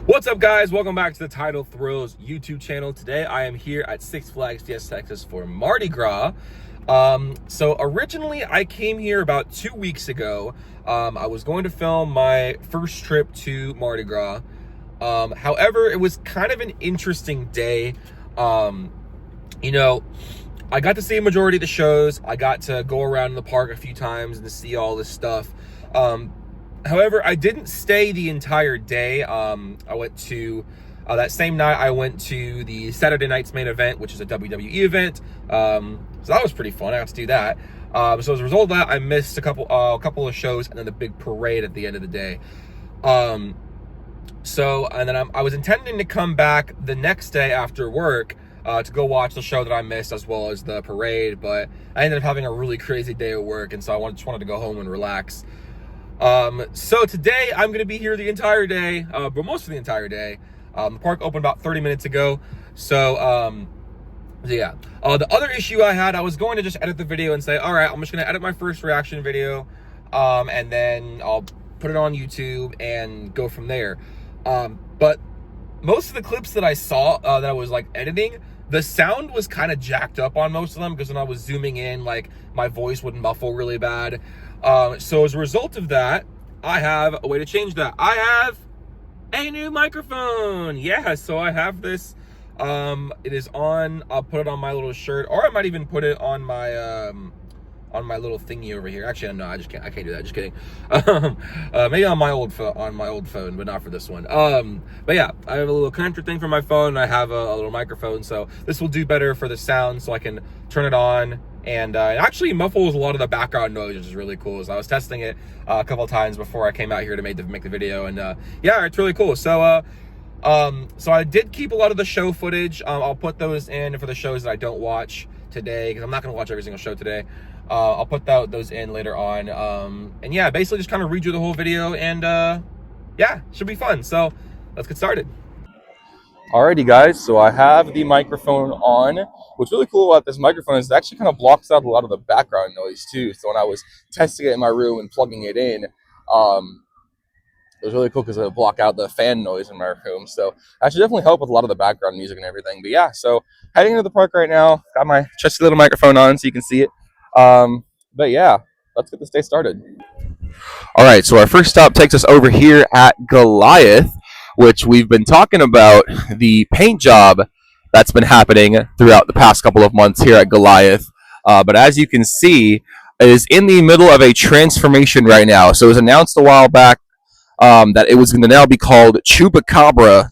What's up, guys? Welcome back to the Title Thrills YouTube channel. Today I am here at Six Flags Fiesta, Texas for Mardi Gras. So originally I came here about 2 weeks ago. I was going to film my first trip to Mardi Gras. However, it was kind of an interesting day. I got to see a majority of the shows. I got to go around in the park a few times and to see all this stuff. However, I didn't stay the entire day. I went to, that same night, I went to the Saturday night's main event, which is a WWE event. So that was pretty fun. I got to do that. So as a result of that, I missed a couple of shows and then the big parade at the end of the day. And then I was intending to come back the next day after work to go watch the show that I missed as well as the parade, but I ended up having a really crazy day at work, and so I just wanted to go home and relax. So today I'm going to be here the entire day, but most of the entire day. The park opened about 30 minutes ago. So, yeah. The other issue I had, I was going to just edit the video and say, all right, I'm just going to edit my first reaction video, and then I'll put it on YouTube and go from there. But most of the clips that I saw, that I was like editing, the sound was kind of jacked up on most of them, because when I was zooming in, like, my voice would muffle really bad. So as a result of that, I have a way to change that. I have a new microphone. Yeah, so I have this. It is on. I'll put it on my little shirt, or I might even put it on my little thingy over here. Actually, no, I can't do that. Just kidding. Maybe on my old phone, but not for this one. But yeah, I have a little connector thing for my phone, and I have a little microphone, so this will do better for the sound, so I can turn it on, and it actually muffles a lot of the background noise, which is really cool. So I was testing it a couple of times before I came out here to make the video, and yeah, it's really cool. So so I did keep a lot of the show footage. I'll put those in for the shows that I don't watch today, because I'm not going to watch every single show today. I'll put those in later on. And yeah, basically just kind of read you the whole video, and yeah, should be fun. So let's get started. Alrighty, guys, so I have the microphone on. What's really cool about this microphone is it actually kind of blocks out a lot of the background noise too. So when I was testing it in my room and plugging it in, it was really cool because it would block out the fan noise in my room. So that should definitely help with a lot of the background music and everything. But yeah, so heading into the park right now. Got my trusty little microphone on so you can see it. But yeah, let's get this day started. All right, so our first stop takes us over here at Goliath, which we've been talking about the paint job that's been happening throughout the past couple of months here at Goliath. But as you can see, it is in the middle of a transformation right now. So it was announced a while back that it was going to now be called Chupacabra.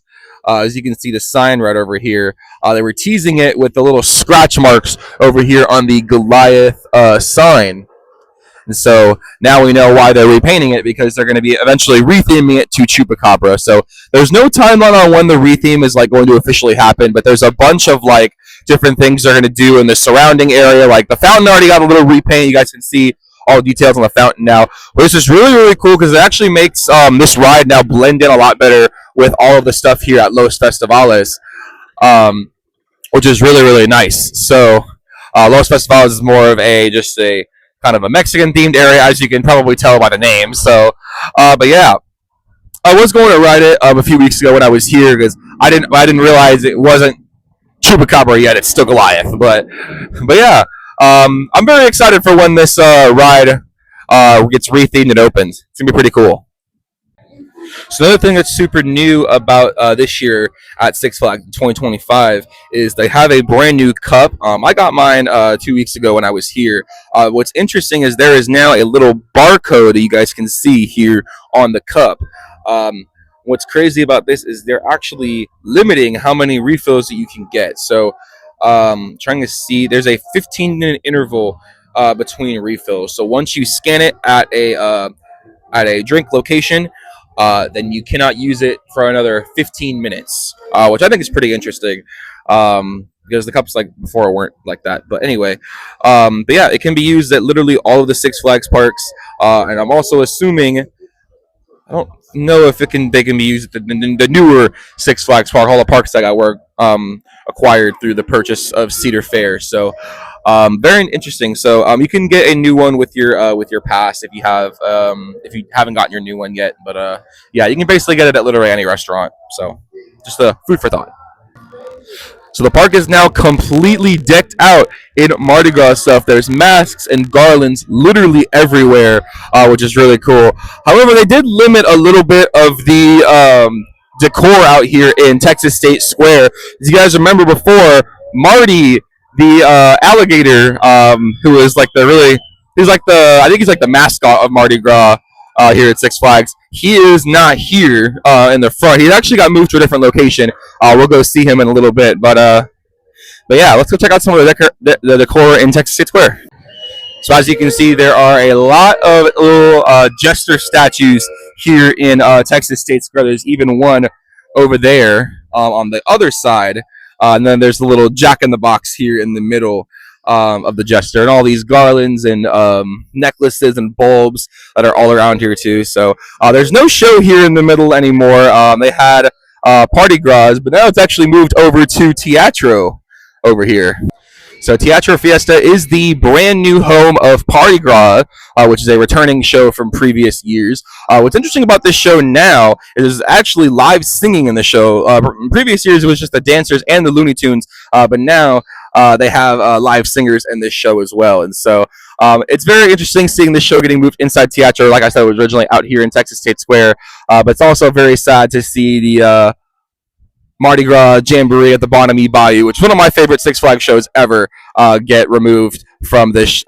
As you can see the sign right over here, they were teasing it with the little scratch marks over here on the Goliath sign. And so now we know why they're repainting it, because they're going to be eventually retheming it to Chupacabra. So there's no timeline on when the retheme is like going to officially happen, but there's a bunch of like different things they're going to do in the surrounding area. Like the fountain already got a little repaint. You guys can see all the details on the fountain now. But this is really, really cool because it actually makes this ride now blend in a lot better with all of the stuff here at Los Festivales, which is really, really nice. So Los Festivales is more of just a kind of a Mexican themed area, as you can probably tell by the name. So, but yeah, I was going to ride it a few weeks ago when I was here, because I didn't realize it wasn't Chupacabra yet. It's still Goliath, but yeah, I'm very excited for when this ride gets rethemed and opens. It's gonna be pretty cool. So another thing that's super new about this year at Six Flags 2025 is they have a brand new cup. I got mine 2 weeks ago when I was here. What's interesting is there is now a little barcode that you guys can see here on the cup. What's crazy about this is they're actually limiting how many refills that you can get. So trying to see, there's a 15-minute interval between refills. So once you scan it at a drink location, then you cannot use it for another 15 minutes, which I think is pretty interesting, because the cups like before weren't like that. But anyway, but yeah, it can be used at literally all of the Six Flags parks, and I'm also assuming, I don't know if they can be used at the newer Six Flags Park. All the parks that got were acquired through the purchase of Cedar Fair. So very interesting. So you can get a new one with your pass if you haven't gotten your new one yet. But yeah, you can basically get it at literally any restaurant. So just food for thought. So the park is now completely decked out in Mardi Gras stuff. There's masks and garlands literally everywhere, which is really cool. However, they did limit a little bit of the decor out here in Texas State Square. As you guys remember before, Mardi, the alligator, who is like I think he's like the mascot of Mardi Gras here at Six Flags. He is not here in the front. He actually got moved to a different location. We'll go see him in a little bit, but yeah, let's go check out some of the decor in Texas State Square. So as you can see, there are a lot of little jester statues here in Texas State Square. There's even one over there on the other side, and then there's the little Jack in the Box here in the middle of the jester, and all these garlands and necklaces and bulbs that are all around here too. So there's no show here in the middle anymore. They had Party Gras, but now it's actually moved over to Teatro over here. So Teatro Fiesta is the brand new home of Party Gras, which is a returning show from previous years. What's interesting about this show now is there's actually live singing in the show. In previous years, it was just the dancers and the Looney Tunes, but now they have live singers in this show as well. And so it's very interesting seeing this show getting moved inside Teatro. Like I said, it was originally out here in Texas State Square, but it's also very sad to see the Mardi Gras Jamboree at the Bonamy Bayou, which is one of my favorite Six Flags shows ever, get removed from this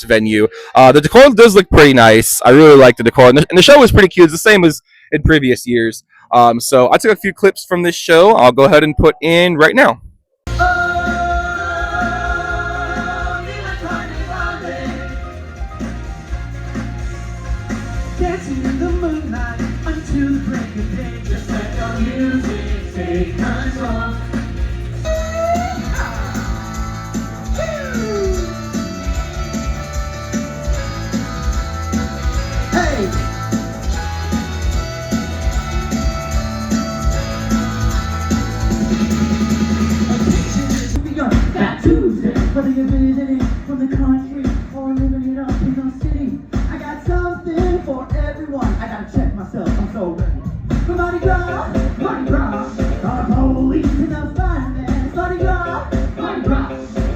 venue. The decor does look pretty nice. I really like the decor, and the show was pretty cute. It's the same as in previous years. So I took a few clips from this show. I'll go ahead and put in right now. Dancing in the moonlight until the break of day. Just let the music take control. Hey! That Tuesday, whether you're visiting from the country or living it up in the city, I got something for everyone. I gotta check myself, I'm so ready. For Mardi Gras, Mardi Gras, all the police in the fireman. Mardi Gras, Mardi Gras,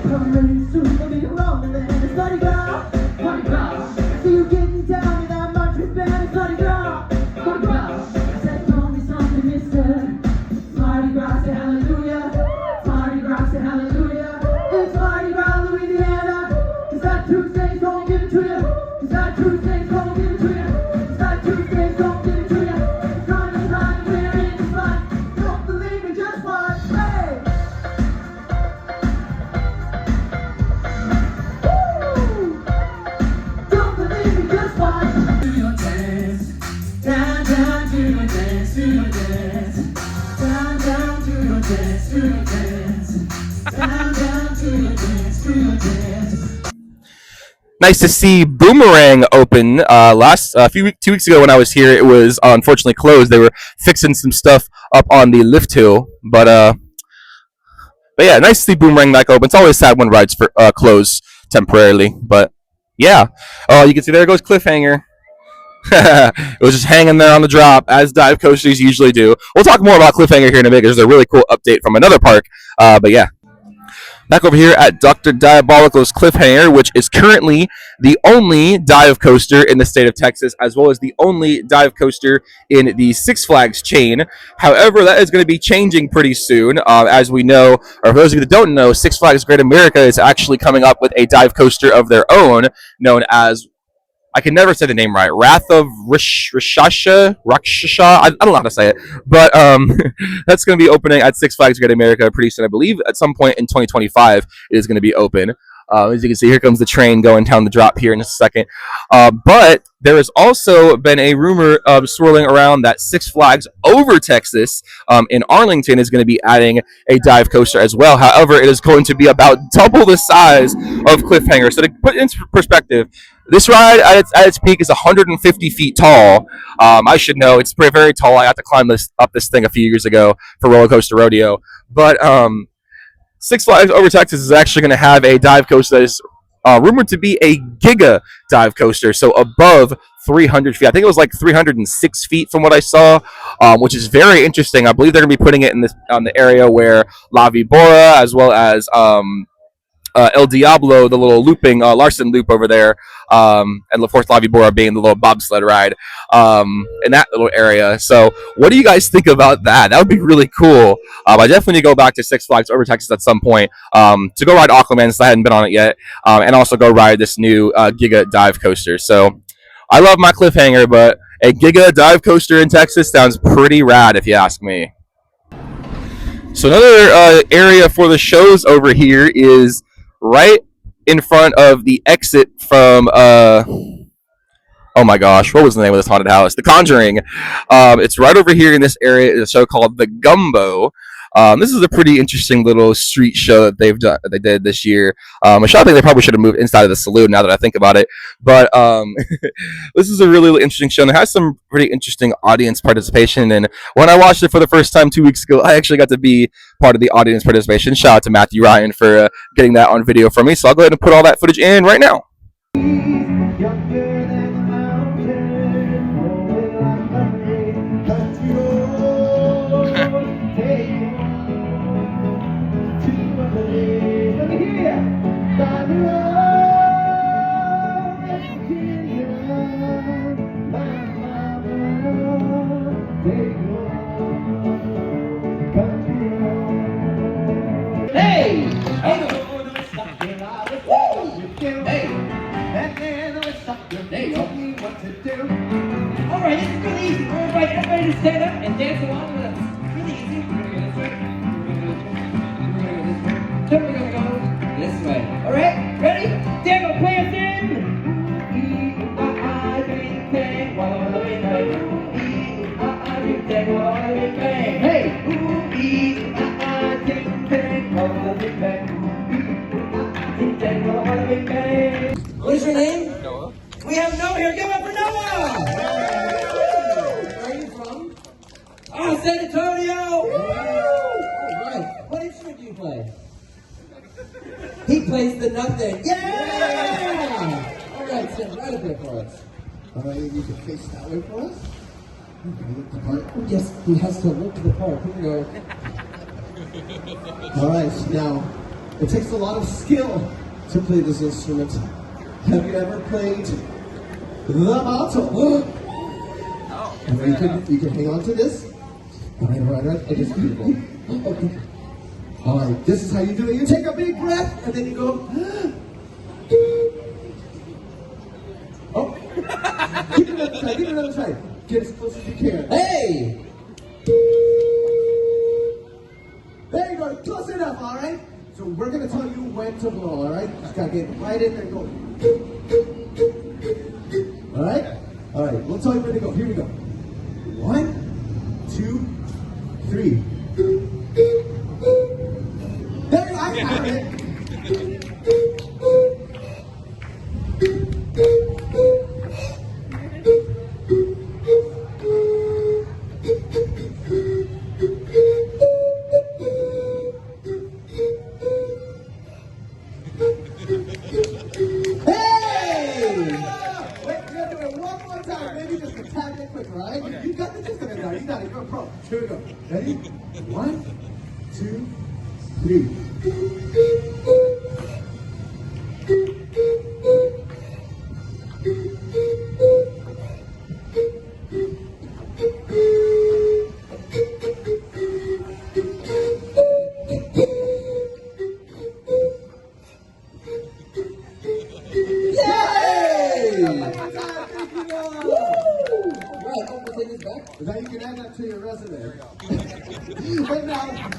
covering soon they'll be rolling then. It's Mardi Gras, Mardi Gras. I see you getting down with that marching band. It's Mardi Gras, Mardi Gras. I said, tell me something, mister. Mardi Gras, say hallelujah. Mardi Gras, say hallelujah. It's Mardi Gras, Louisiana. Cause that Tuesday's gonna give it to you. Cause that Tuesday's gonna give it to you. Cause that Tuesday's gonna give it to you. It's time, we're in the spot. Don't believe me, just watch. Hey! Woo! Don't believe me, just watch. Do your dance. Down, down, do your dance, do your dance. Down, down, do your dance, do your dance. Down, down, do your dance, do your dance. Nice to see Boomerang open. Last 2 weeks ago when I was here, it was unfortunately closed. They were fixing some stuff up on the lift hill, but yeah, nice to see Boomerang back open. It's always sad when rides close temporarily, but yeah. Oh, you can see there goes Cliffhanger. It was just hanging there on the drop, as dive coasters usually do. We'll talk more about Cliffhanger here in a minute. There's a really cool update from another park, but yeah. Back over here at Dr. Diabolical's Cliffhanger, which is currently the only dive coaster in the state of Texas, as well as the only dive coaster in the Six Flags chain. However, that is going to be changing pretty soon. As we know, or for those of you that don't know, Six Flags Great America is actually coming up with a dive coaster of their own, known as, I can never say the name right, Wrath of Rakshasa. I don't know how to say it, but that's going to be opening at Six Flags Great America pretty soon. I believe at some point in 2025 it is going to be open. As you can see, here comes the train going down the drop here in just a second. But there has also been a rumor swirling around that Six Flags over Texas in Arlington is going to be adding a dive coaster as well. However, it is going to be about double the size of Cliffhanger. So to put it into perspective, This ride at its peak is 150 feet tall. I should know it's very tall. I had to climb this thing a few years ago for Roller Coaster Rodeo. But Six Flags Over Texas is actually going to have a dive coaster that is rumored to be a giga dive coaster, so above 300 feet. I think it was like 306 feet from what I saw, which is very interesting. I believe they're going to be putting it in this on the area where La Vibora, as well as El Diablo, the little looping Larson loop over there, and of course La Vibora being the little bobsled ride in that little area. So, what do you guys think about that? That would be really cool. I definitely need to go back to Six Flags Over Texas at some point to go ride Aquaman since I hadn't been on it yet, and also go ride this new Giga dive coaster. So, I love my cliffhanger, but a Giga dive coaster in Texas sounds pretty rad if you ask me. So another area for the shows over here is right in front of the exit from oh my gosh, what was the name of this haunted house? The Conjuring. It's right over here in this area. It's a show called The Gumbo. This is a pretty interesting little street show that they did this year. A show I think they probably should have moved inside of the saloon now that I think about it. But this is a really, really interesting show. And it has some pretty interesting audience participation. And when I watched it for the first time 2 weeks ago, I actually got to be part of the audience participation. Shout out to Matthew Ryan for getting that on video for me. So I'll go ahead and put all that footage in right now. Hey! Hey! Hey! Tell me what to do. All right, this is really easy. We're going to invite everybody to stand up and dance along with us. It's really easy. We're going to go this way. We're going to go this way. Then we're going to go this way. All right? Ready? Daniel, play us in. Hey! What is your name? Noah. We have Noah here. Give it up for Noah! Where are you from? Oh, San Antonio! All right. What instrument do you play? He plays the nothing. Yeah! All right, stand right up here for us. All right, you can face that way for us. Look the part. Yes, he has to look the part. Here we go. All right, now, it takes a lot of skill to play this instrument. Have you ever played the malto? Oh. You can hang on to this. All right. It is beautiful. Okay. All right, this is how you do it. You take a big breath, and then you go. Oh. Give it another try. Get as close as you can. Hey! There you go, close enough, all right? So we're gonna tell you when to blow, all right? Just gotta get right in there and go. All right? All right, we'll tell you when to go. Here we go. 1, 2, 3. There you go, I got it. You got the gist of it now. You got it. You're a pro. Here we go. Ready? 1, 2, 3. Now you can add that to your resume. But now,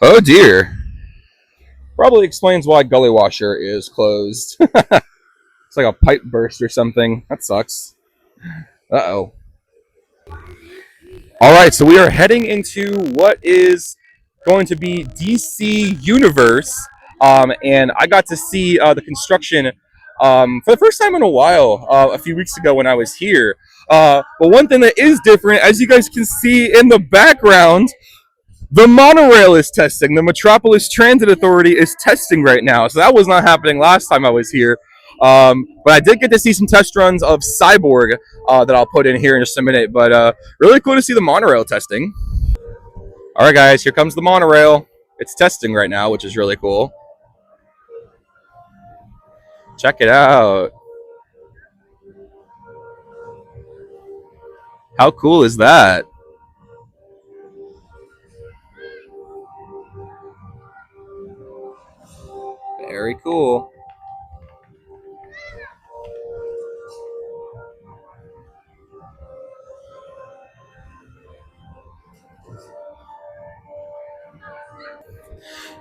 Oh dear. Probably explains why Gully Washer is closed. It's like a pipe burst or something. That sucks. Uh-oh. All right, so we are heading into what is going to be DC Universe, and I got to see the construction for the first time in a while a few weeks ago when I was here. But one thing that is different, as you guys can see in the background, the monorail is testing. The Metropolis Transit Authority is testing right now, so that was not happening last time I was here. But I did get to see some test runs of Cyborg that I'll put in here in just a minute. But really cool to see the monorail testing. All right, guys, here comes the monorail. It's testing right now, which is really cool. Check it out. How cool is that? Very cool.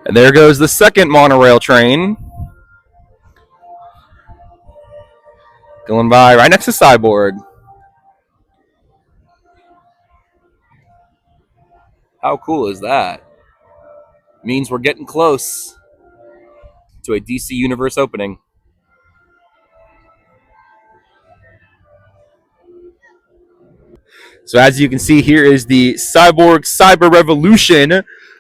And there goes the second monorail train. Going by right next to Cyborg. How cool is that? Means we're getting close to a DC Universe opening. So as you can see, here is the Cyborg Cyber Revolution.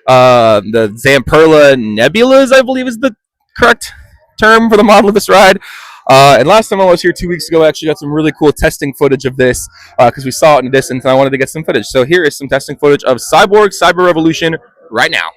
The Zamperla Nebulas, I believe, is the correct term for the model of this ride. And last time I was here 2 weeks ago, I actually got some really cool testing footage of this because we saw it in the distance and I wanted to get some footage. So here is some testing footage of Cyborg Cyber Revolution right now.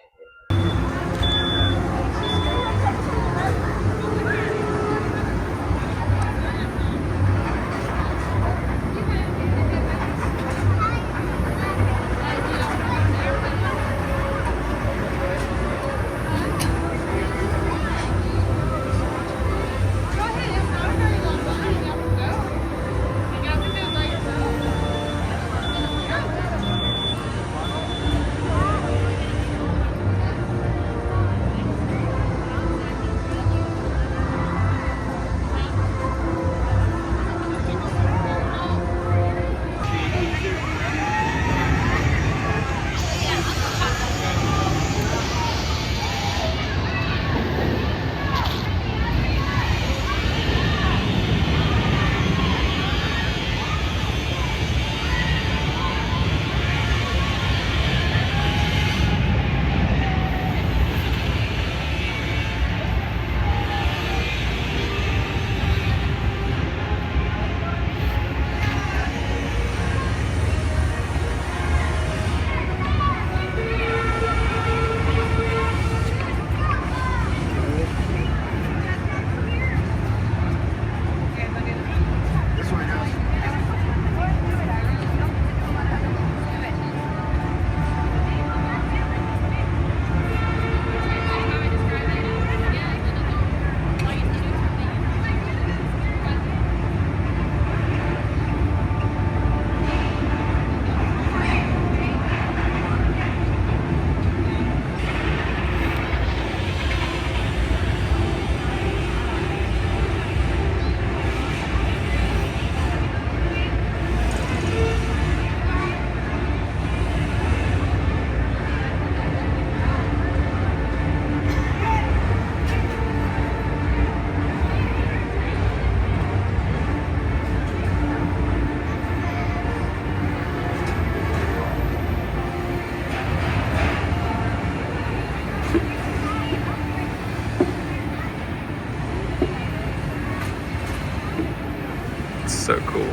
So cool.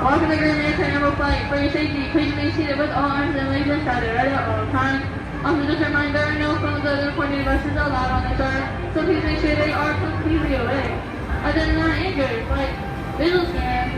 Welcome to Grand American Number Flight. For your safety, please remain seated with all arms and legs extended right at all times. Also, just a reminder, there are no phones other than pointing devices allowed on this earth, so please make sure they are completely away. Other than not injured, like visual scan,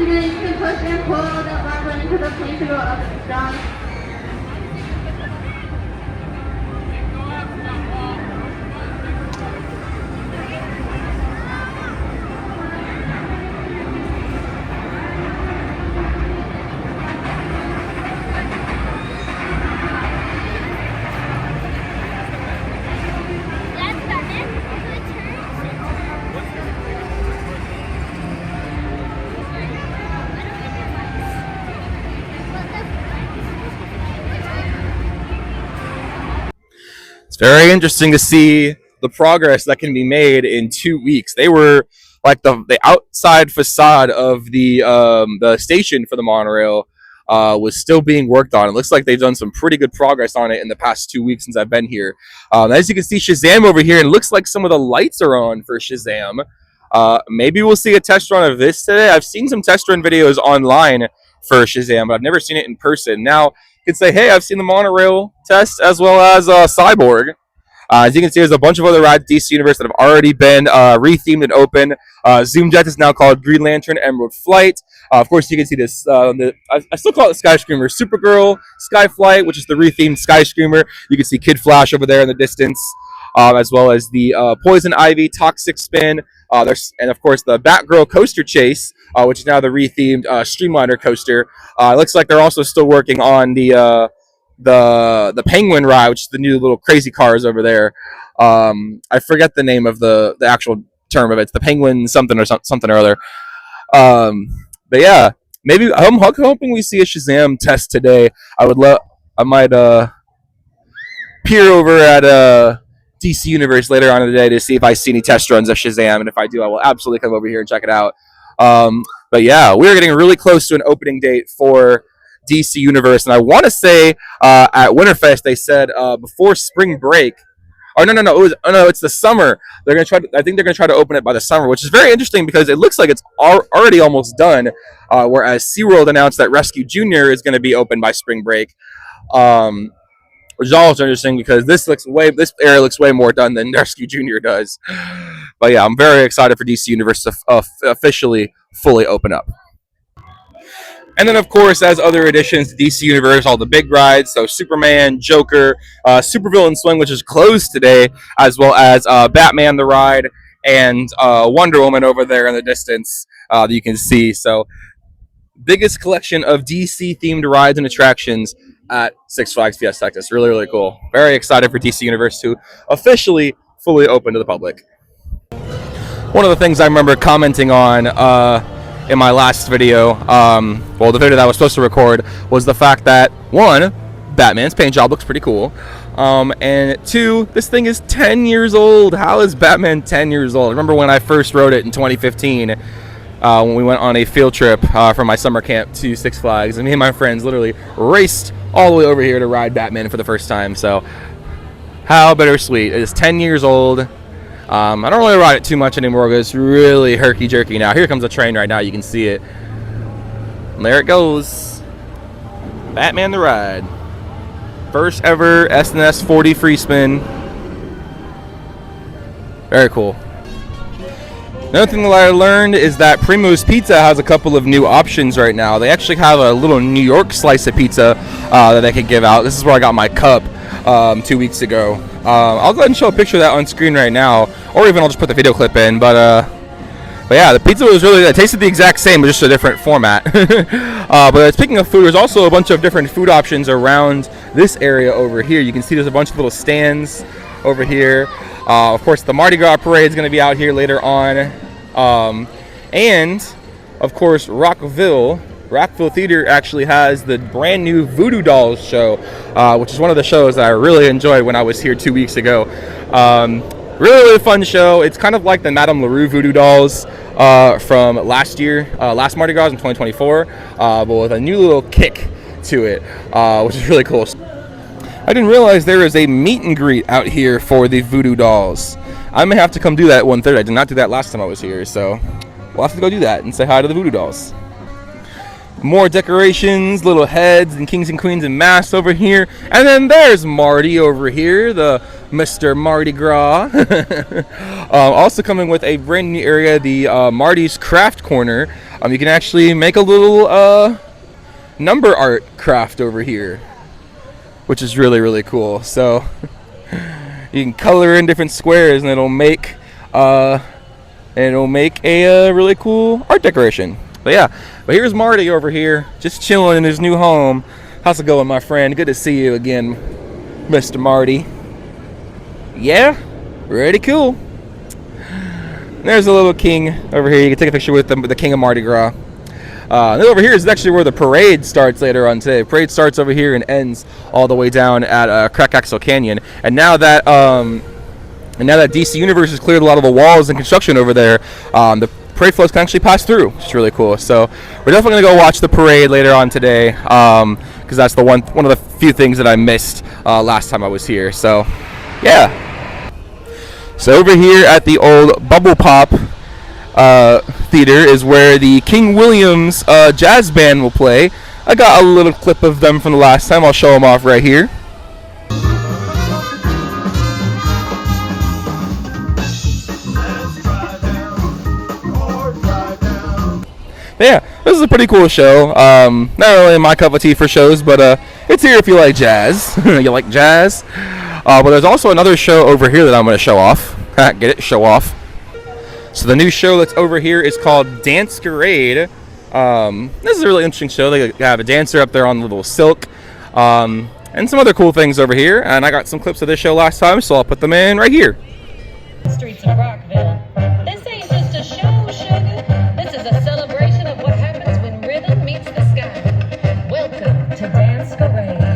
again, you can push and pull that bar button into the plane to go up and down. It's very interesting to see the progress that can be made in 2 weeks. They were like the outside facade of the station for the monorail was still being worked on. It looks like they've done some pretty good progress on it in the past 2 weeks since I've been here. As you can see, Shazam over here, and it looks like some of the lights are on for Shazam. Maybe we'll see a test run of this today. I've seen some test run videos online for Shazam, but I've never seen it in person. Now, you can say, hey, I've seen the monorail test as well as Cyborg. As you can see, there's a bunch of other rides DC Universe that have already been rethemed and open. Zoom Jet is now called Green Lantern Emerald Flight. Of course, you can see this. I still call it Sky Screamer. Supergirl Sky Flight, which is the rethemed Sky Screamer. You can see Kid Flash over there in the distance, as well as the Poison Ivy Toxic Spin. And of course the Batgirl Coaster Chase, which is now the rethemed Streamliner coaster. It looks like they're also still working on the Penguin ride, which is the new little crazy cars over there. I forget the name of the actual term of it. It's the Penguin something or something or other. But yeah, maybe I'm hoping we see a Shazam test today. I might peer over at DC Universe later on in the day to see if I see any test runs of Shazam, and if I do, I will absolutely come over here and check it out. But yeah, we're getting really close to an opening date for DC Universe, and I want to say at Winterfest they said before spring break. Oh no! It's the summer. They're gonna try. I think they're gonna try to open it by the summer, which is very interesting because it looks like it's already almost done. Whereas SeaWorld announced that Rescue Junior is going to be open by spring break, which is also interesting because this area looks way more done than Rescue Junior does. But yeah, I'm very excited for DC Universe to officially fully open up. And then, of course, as other additions to DC Universe, all the big rides, so Superman, Joker, Supervillain Swing, which is closed today, as well as Batman the Ride, and Wonder Woman over there in the distance that you can see. So, biggest collection of DC-themed rides and attractions at Six Flags Fiesta Texas. Really, really cool. Very excited for DC Universe to officially fully open to the public. One of the things I remember commenting on in my last video, the video that I was supposed to record, was the fact that, one, Batman's paint job looks pretty cool, and two, this thing is 10 years old. How is Batman 10 years old? I remember when I first rode it in 2015, when we went on a field trip from my summer camp to Six Flags, and me and my friends literally raced all the way over here to ride Batman for the first time. So, how bittersweet. It is 10 years old. I don't really ride it too much anymore because it's really herky-jerky now. Here comes a train right now. You can see it. And there it goes. Batman the Ride. First ever SNS 40 free spin. Very cool. Another thing that I learned is that Primo's Pizza has a couple of new options right now. They actually have a little New York slice of pizza that they could give out. This is where I got my cup 2 weeks ago. I'll go ahead and show a picture of that on screen right now, or even I'll just put the video clip in. But yeah, the pizza was it tasted the exact same, but just a different format. But speaking of food, there's also a bunch of different food options around this area over here. You can see there's a bunch of little stands over here. Of course, the Mardi Gras parade is going to be out here later on. And, of course, Rockville Theater actually has the brand new Voodoo Dolls show, which is one of the shows that I really enjoyed when I was here 2 weeks ago. Really fun show. It's kind of like the Madame LaRue Voodoo Dolls from last Mardi Gras in 2024, but with a new little kick to it, which is really cool. I didn't realize there is a meet and greet out here for the Voodoo Dolls. I may have to come do that at 1:30. I did not do that last time I was here, so we'll have to go do that and say hi to the Voodoo Dolls. More decorations, little heads and kings and queens and masks over here. And then there's Mardi over here, the Mr. Mardi Gras. Also coming with a brand new area, the Mardi's Craft Corner. You can actually make a little number art craft over here, which is really, really cool. So you can color in different squares, and it'll make a really cool art decoration. But yeah, but here's Mardi over here, just chilling in his new home. How's it going, my friend? Good to see you again, Mr. Mardi. Yeah, pretty cool. There's a little king over here. You can take a picture with the king of Mardi Gras. And over here is actually where the parade starts later on today. The parade starts over here and ends all the way down at Crack-Axle Canyon. And now that DC Universe has cleared a lot of the walls and construction over there, the parade floats can actually pass through, which is really cool. So we're definitely gonna go watch the parade later on today, because that's the one of the few things that I missed last time I was here. So yeah. So over here at the old Bubble Pop Theater is where the King William's jazz band will play. I got a little clip of them from the last time. I'll show them off right here. Yeah, this is a pretty cool show. Not really my cup of tea for shows, but it's here if you like jazz. You like jazz? But there's also another show over here that I'm going to show off. Get it? Show off. So the new show that's over here is called Dancegarade. This is a really interesting show. They have a dancer up there on the little silk, and some other cool things over here. And I got some clips of this show last time, so I'll put them in right here. Streets of Rockville. This ain't just a show, sugar. This is a celebration of what happens when rhythm meets the sky. Welcome to Dancegarade.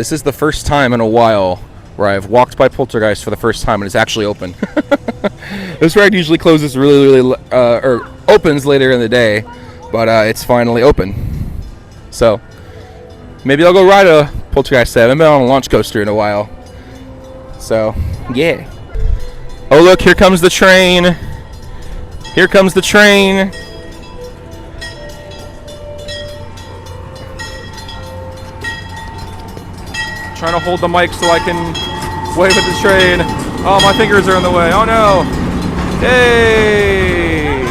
this is the first time in a while where I've walked by Poltergeist for the first time and it's actually open. This ride usually closes really, or opens later in the day, but it's finally open. So maybe I'll go ride a Poltergeist set. I haven't been on a launch coaster in a while. So, yeah. Oh, look, here comes the train. Here comes the train. Trying to hold the mic so I can wave at the train. Oh, my fingers are in the way. Oh no. Yay!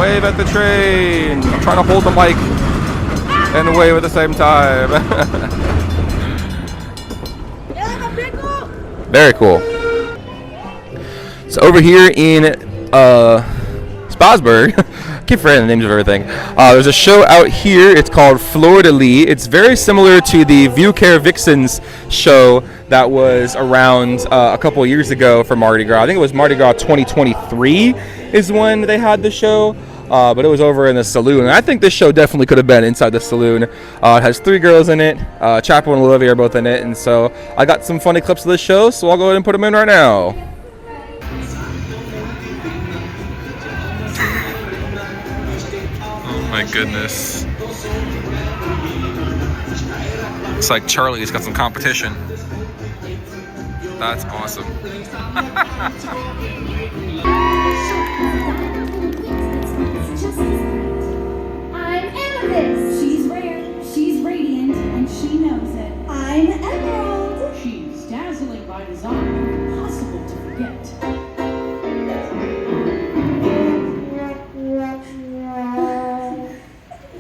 Wave at the train. I'm trying to hold the mic and wave at the same time. Very cool. So over here in Spasberg, I keep forgetting the names of everything. There's a show out here. It's called Fleur de Lis. It's very similar to the Viewcare Vixens show that was around a couple of years ago for Mardi Gras. I think it was Mardi Gras 2023 is when they had the show. But it was over in the saloon. And I think this show definitely could have been inside the saloon. It has 3 girls in it. Chapel and Olivia are both in it. And so I got some funny clips of this show, so I'll go ahead and put them in right now. Oh my goodness. Looks like Charlie's got some competition. That's awesome. She's rare, she's radiant, and she knows it. I'm Emerald. She's dazzling by design, impossible to forget.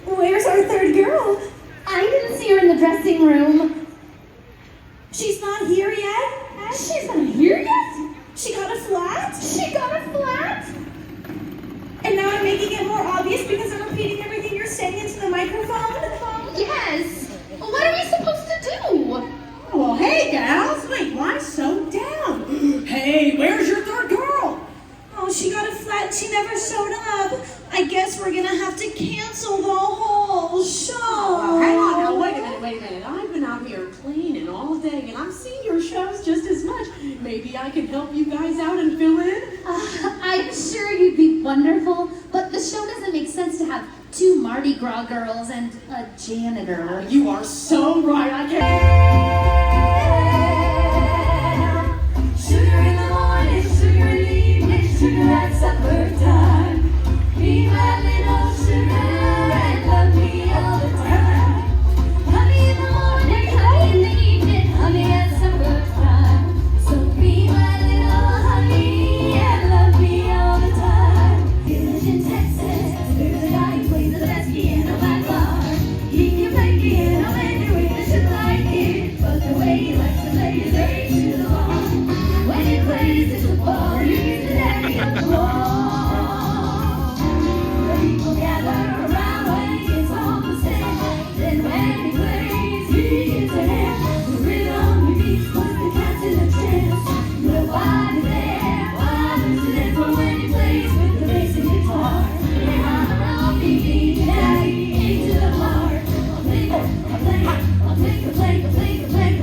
Where's our third girl? I didn't see her in the dressing room. She's not here yet? She's not here yet? She got a flat? She got a flat? And now I'm making it more obvious because I'm repeating everything you're saying into the microphone? Yes. What are we supposed to do? Well, hey, gals. Wait, why so down? Hey, where's your third girl? Oh, she got a flat and she never showed up. I guess we're gonna have to cancel the whole show. Hang on now, wait a minute. I've been out here cleaning all day and I've seen your shows just as much. Maybe I can help you guys out and fill in? I'm sure you'd be wonderful, but the show doesn't make sense to have 2 Mardi Gras girls and a janitor. You are so right, I can't. Sugar in the morning, sugar in the evening, sugar at supper time. Be my little sugar and love me all the time. Honey in the morning, honey in the evening, honey at supper time. So be my little honey and love me all the time. Village in Texas, there's a guy who plays the best piano by far. He can play piano any way that you like it, but the way he likes to play is very to the bone. When he plays his football, he's the daddy of the ball. People gather around when he gets on the stage. Then when he plays, he is there. The rhythm he beats puts the cats in a trance. Nobody there bothers to dance, but when he plays with the bass and guitar, they run around beating daddy into the heart. I'll blink, I'll blink, I'll blink, I'll blink, I'll blink, I'll blink,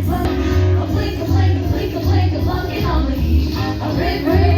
I'll blink, I'll blink, I'll blink, I'll blink, I'll blink, I'll blink, I'll blink, I'll blink, I'll blink,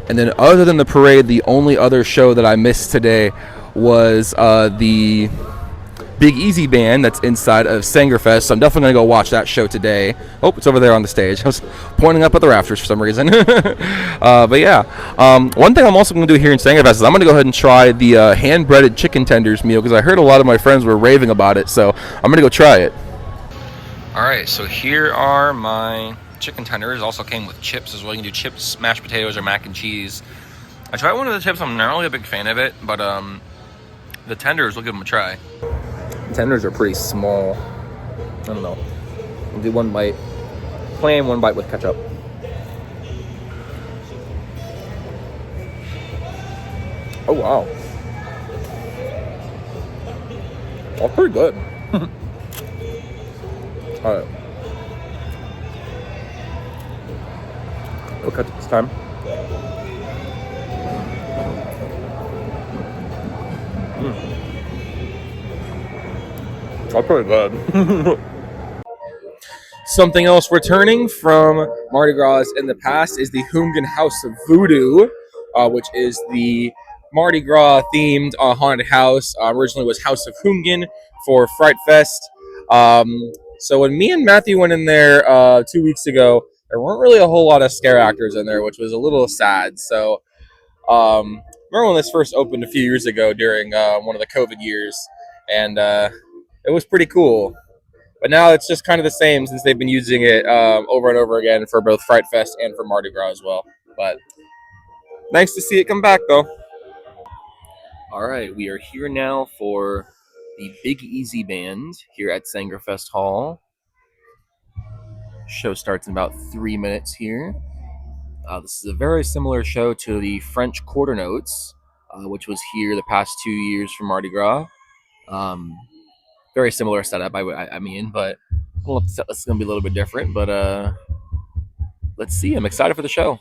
And then other than the parade, the only other show that I missed today was the Big Easy Band that's inside of Sangerfest. So I'm definitely going to go watch that show today. Oh, it's over there on the stage. I was pointing up at the rafters for some reason. But yeah, one thing I'm also going to do here in Sangerfest is I'm going to go ahead and try the hand-breaded chicken tenders meal because I heard a lot of my friends were raving about it. So I'm going to go try it. All right, so here are my chicken tenders. Also came with chips as well. You can do chips, mashed potatoes, or mac and cheese. I tried one of the chips. I'm not really a big fan of it, but the tenders, we'll give them a try. Tenders are pretty small. I don't know. We'll do one bite. Plain, one bite with ketchup. Oh wow. That's pretty good. All right. We'll cut this time. That's pretty good. Something else returning from Mardi Gras in the past is the Hoongan House of Voodoo, which is the Mardi Gras themed haunted house. Originally was House of Hoongan for Fright Fest. So when me and Matthew went in there 2 weeks ago, there weren't really a whole lot of scare actors in there, which was a little sad. So remember when this first opened a few years ago during one of the COVID years, and it was pretty cool. But now it's just kind of the same since they've been using it over and over again for both Fright Fest and for Mardi Gras as well. But nice to see it come back, though. All right, we are here now for the Big Easy Band here at Sangerfest Hall. Show starts in about 3 minutes here. This is a very similar show to the French Quarter Notes, which was here the past 2 years for Mardi Gras. Very similar setup, I mean, but it's going to be a little bit different. But let's see. I'm excited for the show.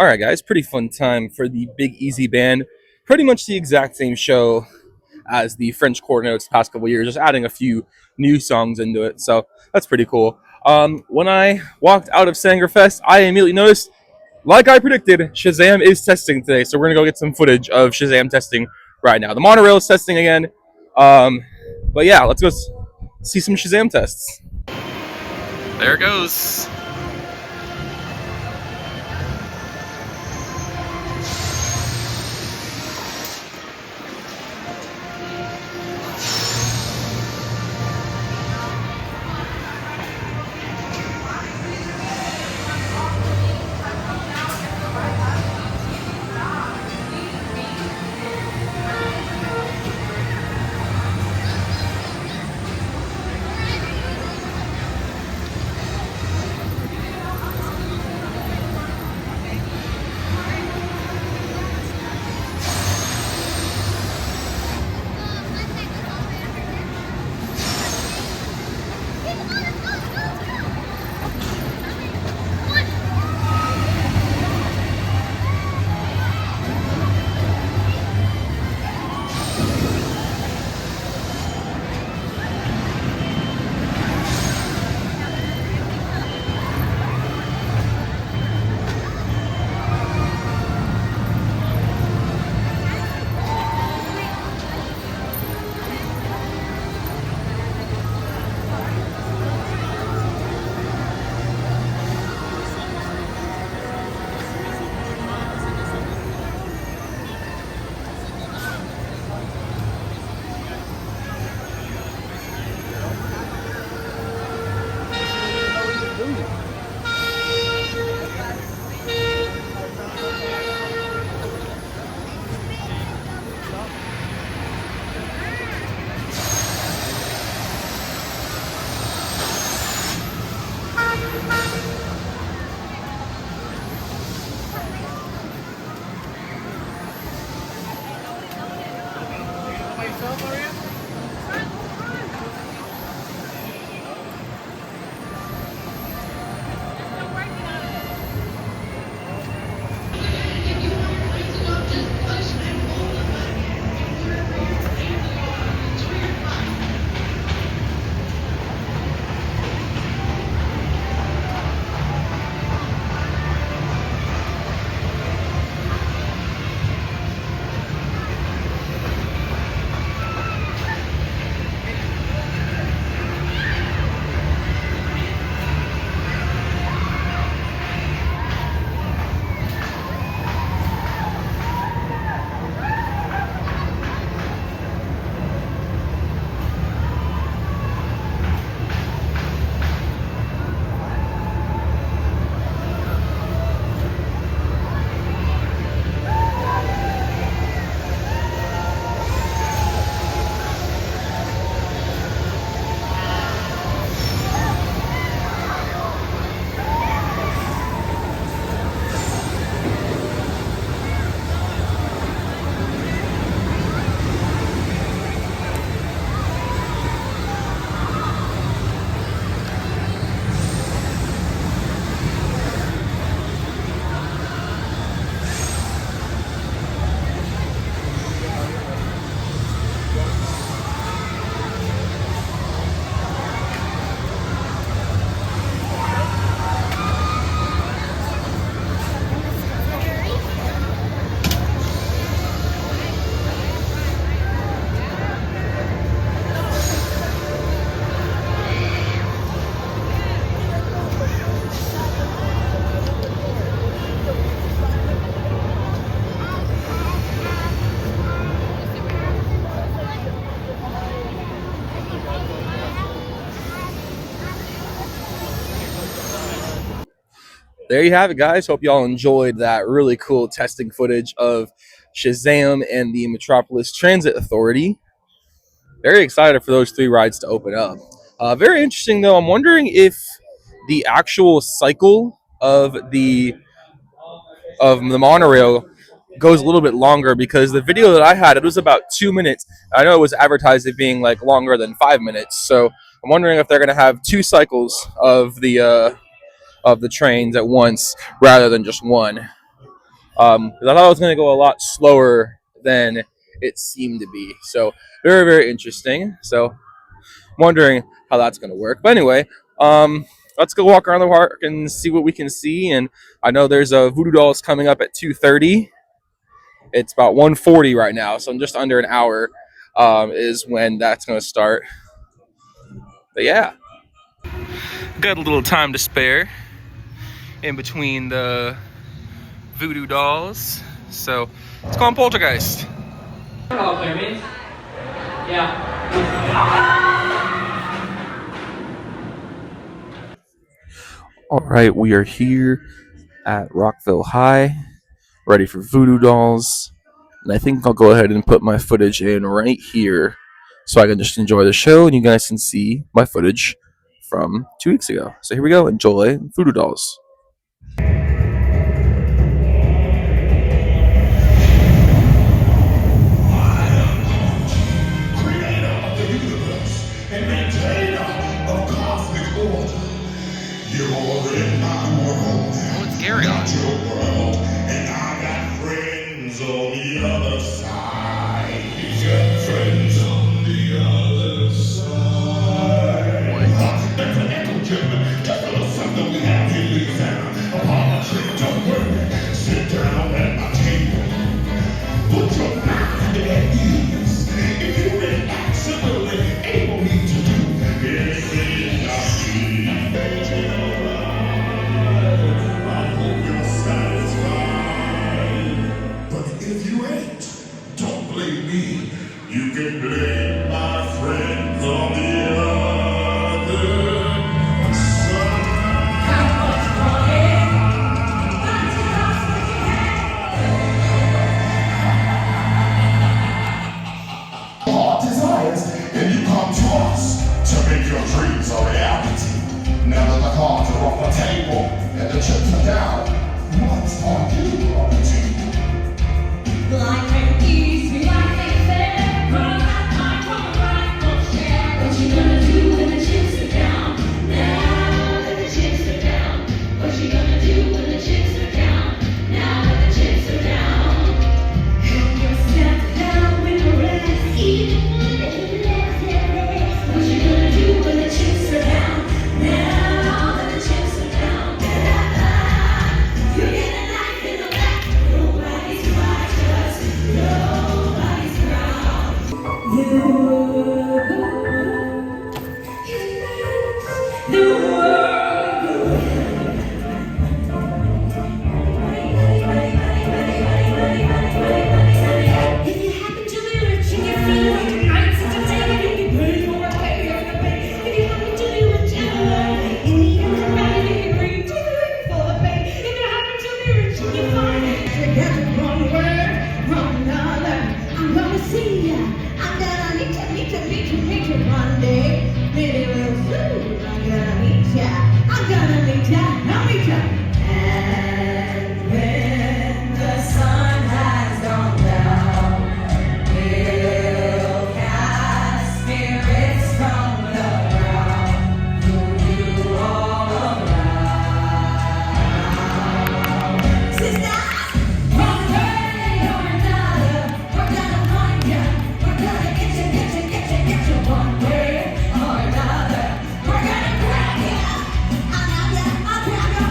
All right, guys, pretty fun time for the Big Easy Band. Pretty much the exact same show as the French Quarter Notes past couple years, just adding a few new songs into it. So that's pretty cool. When I walked out of Sangerfest, I immediately noticed, like I predicted, Shazam is testing today. So we're gonna go get some footage of Shazam testing right now. The monorail is testing again. But yeah, let's go see some Shazam tests. There it goes. There you have it, guys. Hope y'all enjoyed that really cool testing footage of Shazam and the Metropolis Transit Authority. Very excited for those three rides to open up. Very interesting, though. I'm wondering if the actual cycle of the monorail goes a little bit longer, because the video that I had, it was about 2 minutes. I know it was advertised as being like longer than 5 minutes, so I'm wondering if they're going to have two cycles of the trains at once rather than just one. 'cause I thought it was going to go a lot slower than it seemed to be. So very, very interesting. So wondering how that's going to work. But anyway, let's go walk around the park and see what we can see. And I know there's a Voodoo Dolls coming up at 2:30. It's about 1:40 right now, so in just under an hour is when that's going to start. But yeah, got a little time to spare in between the Voodoo Dolls. So let's go on Poltergeist. All clear, means? Yeah. All right, we are here at Rockville High, ready for Voodoo Dolls. And I think I'll go ahead and put my footage in right here so I can just enjoy the show and you guys can see my footage from 2 weeks ago. So here we go. Enjoy Voodoo Dolls. Gary on. And I got friends on the other side. He's got friends on the other side. That's an echo chamber. Just a little something we have here, Louisiana. Upon my trip, don't worry. Sit down at my table. Put your mind at ease. If you really absolutely able me to do anything I see. You can blame my friends on the other side. Desires, and you come to us to make your dreams a reality. Now that the cards are off the table and the chips are down, what's on you, Mardi? Life ain't easy, life ain't fair. Run that time from a rifle share. What you gonna do when the chips are down? Now that the chips are down. What you gonna do when the chips are down? Now that the chips are down. Help yourself down with the rest. Even when you left your rest. What you gonna do when the chips are down? Now that the chips are down. You get a knife in the back. Nobody's righteous. Nobody's proud. The world. If you happen to be rich and you feel like a night such a day, you can pay for a pay of the pay. If you happen to be rich and alive, you need a ride, you can bring to the for the pay. If you happen to be rich and you find it, you got to run word, run another. I'm gonna see ya. I'm gonna meet you one day. Maybe real soon. I'm gonna meet ya. I'm gonna meet ya. I'll meet ya. And when the sun has gone down, we'll cast spirits from the ground, move you all around. Sisters, one way or another, we're gonna find ya. We're gonna get you one way or another. We're gonna grab ya. I'll grab ya.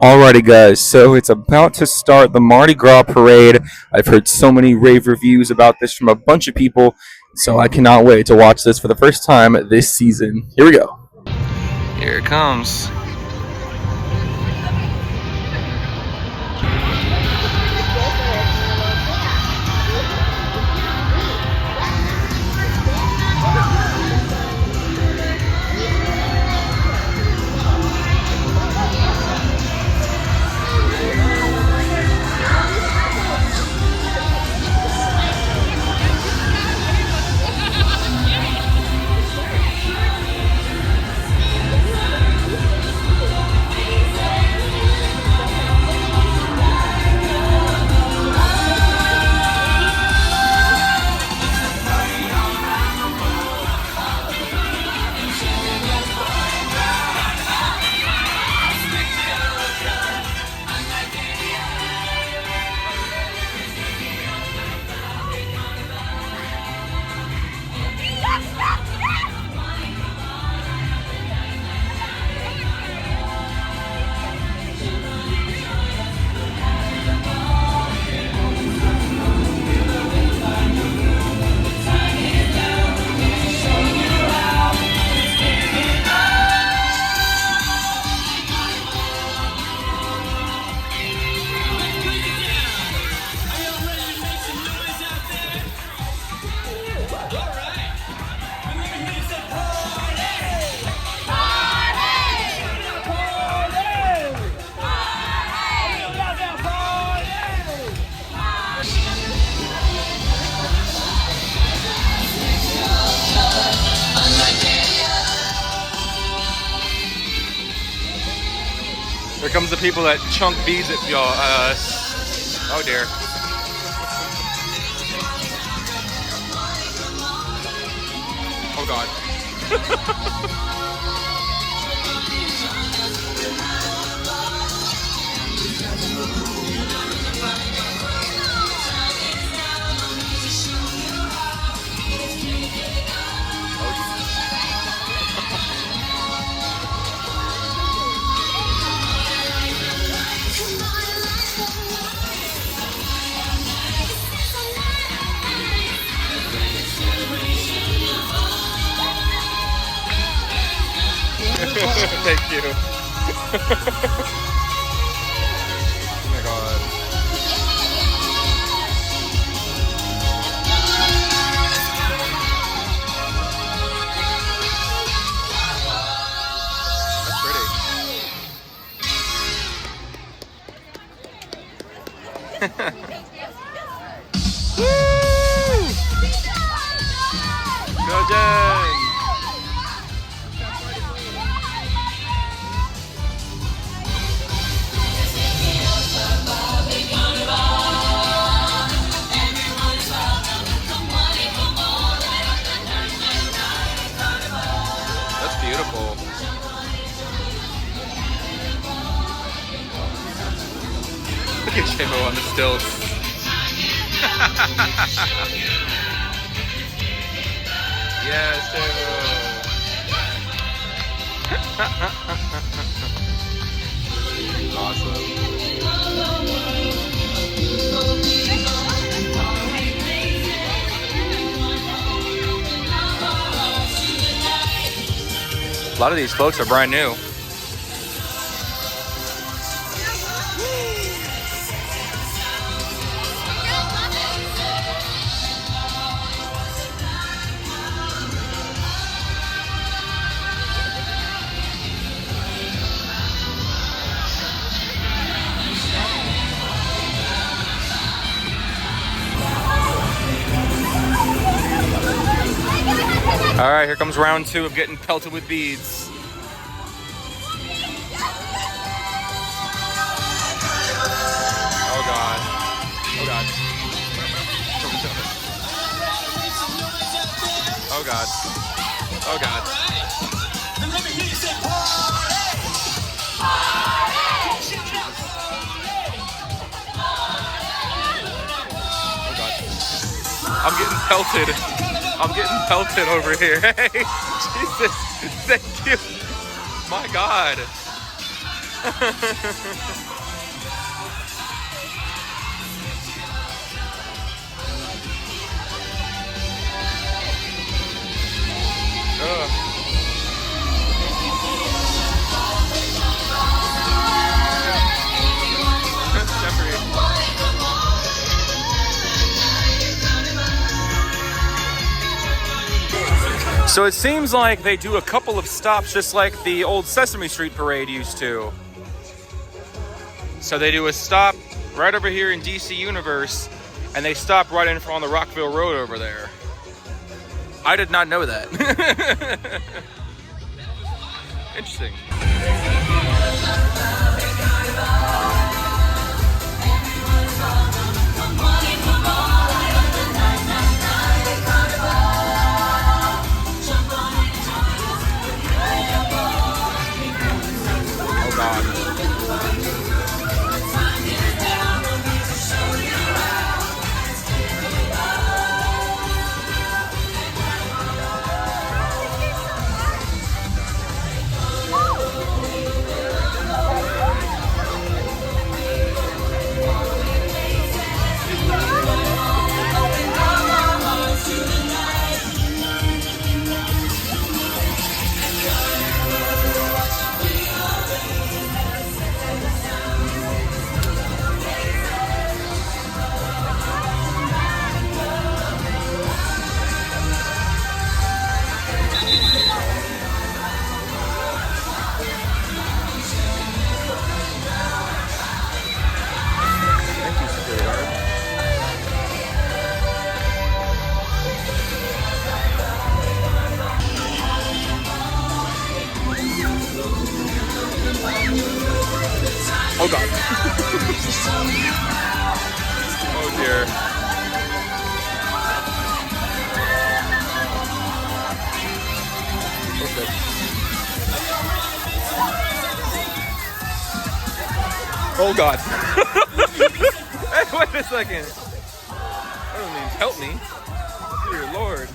Alrighty, guys, so it's about to start the Mardi Gras parade. I've heard so many rave reviews about this from a bunch of people, so I cannot wait to watch this for the first time this season. Here we go. Here it comes. Here comes the people that chunk beads at y'all. Oh dear. Oh god. Thank you. Oh my god. That's pretty. Woo! Go Jen! Beautiful. Look at J-Mo on the stilts. Yes, J-Mo. Awesome. A lot of these floats are brand new. All right, here comes round 2 of getting pelted with beads. Oh god. Oh god. Oh god. Oh god. Oh god. I'm getting pelted. I'm getting pelted over here. Hey, Jesus, thank you. My God. So it seems like they do a couple of stops just like the old Sesame Street parade used to. So they do a stop right over here in DC Universe, and they stop right in on the Rockville Road over there. I did not know that. Interesting. Oh God. Oh God. Oh dear. Okay. Oh God. Hey, wait a second. I don't mean help me. Dear Lord.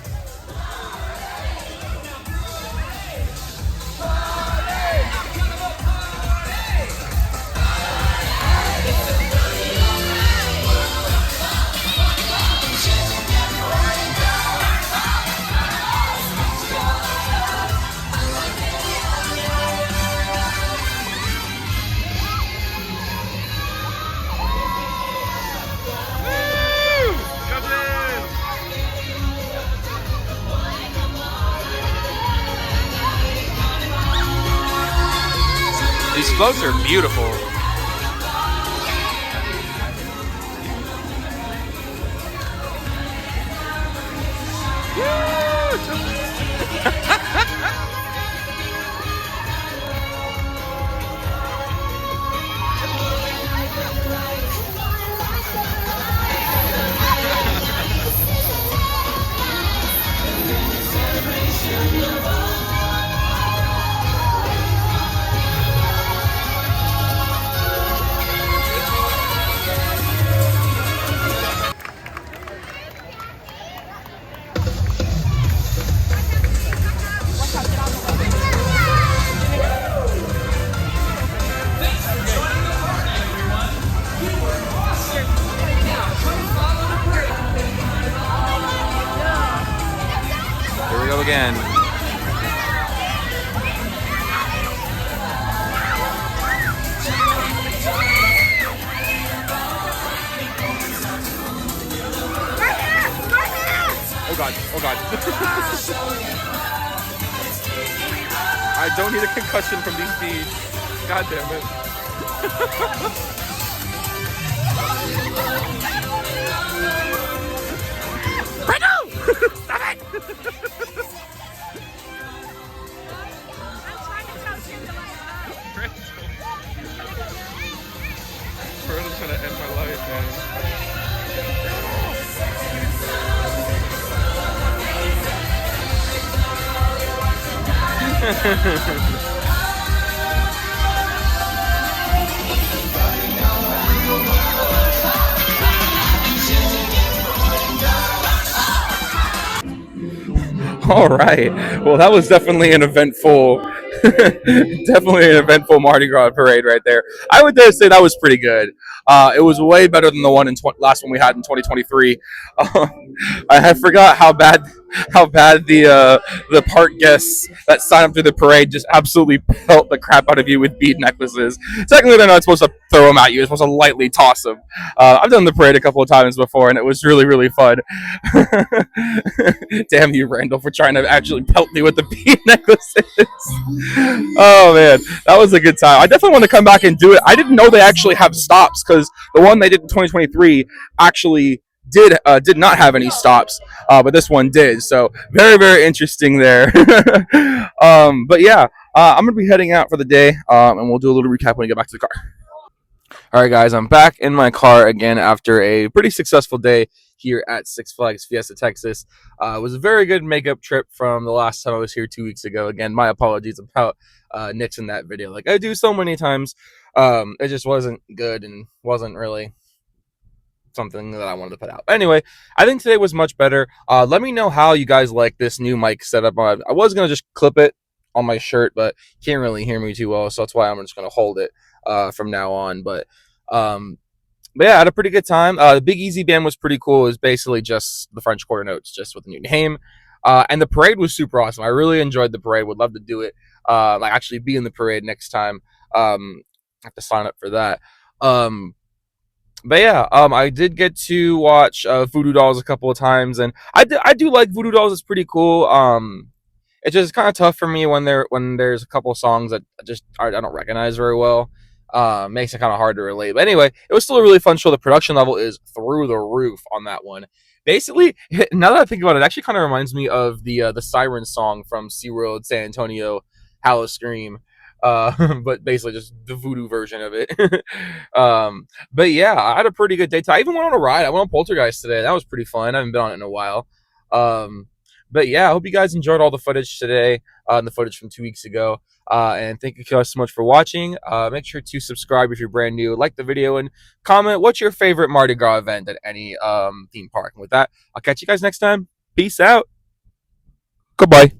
These floats are beautiful. Here we go again. Oh God, oh God. I don't need a concussion from these beads. God damn it. Stop it! Brandon's trying to end my life, man. All right. Well, that was definitely an eventful Definitely an eventful Mardi Gras parade right there. I would dare say that was pretty good. It was way better than the one in last one we had in 2023. I forgot how bad the park guests that sign up through the parade just absolutely pelt the crap out of you with bead necklaces. Technically, they're not supposed to throw them at you; you're supposed to lightly toss them. I've done the parade a couple of times before, and it was really, really fun. Damn you, Randall, for trying to actually pelt me with the bead necklaces. Oh man, that was a good time. I definitely want to come back and do it. I didn't know they actually have stops because the one they did in 2023 actually did not have any stops, but this one did. So very, very interesting there. But yeah, I'm gonna be heading out for the day, and we'll do a little recap when we get back to the car. All right, guys, I'm back in my car again after a pretty successful day here at Six Flags Fiesta, Texas. It was a very good makeup trip from the last time I was here 2 weeks ago. Again, my apologies about nixing that video like I do so many times. It just wasn't good and wasn't really something that I wanted to put out. Anyway, I think today was much better. Let me know how you guys like this new mic setup. I was going to just clip it on my shirt, but you can't really hear me too well, so that's why I'm just going to hold it from now on. Um, but yeah, I had a pretty good time. The Big Easy Band was pretty cool. It was basically just the French Quarter Notes, just with a new name. And the parade was super awesome. I really enjoyed the parade. Would love to do it. Like actually be in the parade next time. I have to sign up for that. But yeah, I did get to watch Voodoo Dolls a couple of times, and I do like Voodoo Dolls. It's pretty cool. It's just kind of tough for me when there's a couple of songs that I don't recognize very well. Makes it kind of hard to relate. But anyway, it was still a really fun show. The production level is through the roof on that one. Basically, now that I think about it, it actually kind of reminds me of the Siren song from SeaWorld San Antonio, Howl Scream. But basically just the voodoo version of it. But yeah, I had a pretty good day. I even went on a ride. I went on Poltergeist today. That was pretty fun. I haven't been on it in a while. But yeah, I hope you guys enjoyed all the footage today, and the footage from 2 weeks ago. And thank you guys so much for watching. Make sure to subscribe if you're brand new, like the video, and comment what's your favorite Mardi Gras event at any theme park. And with that, I'll catch you guys next time. Peace out. Goodbye.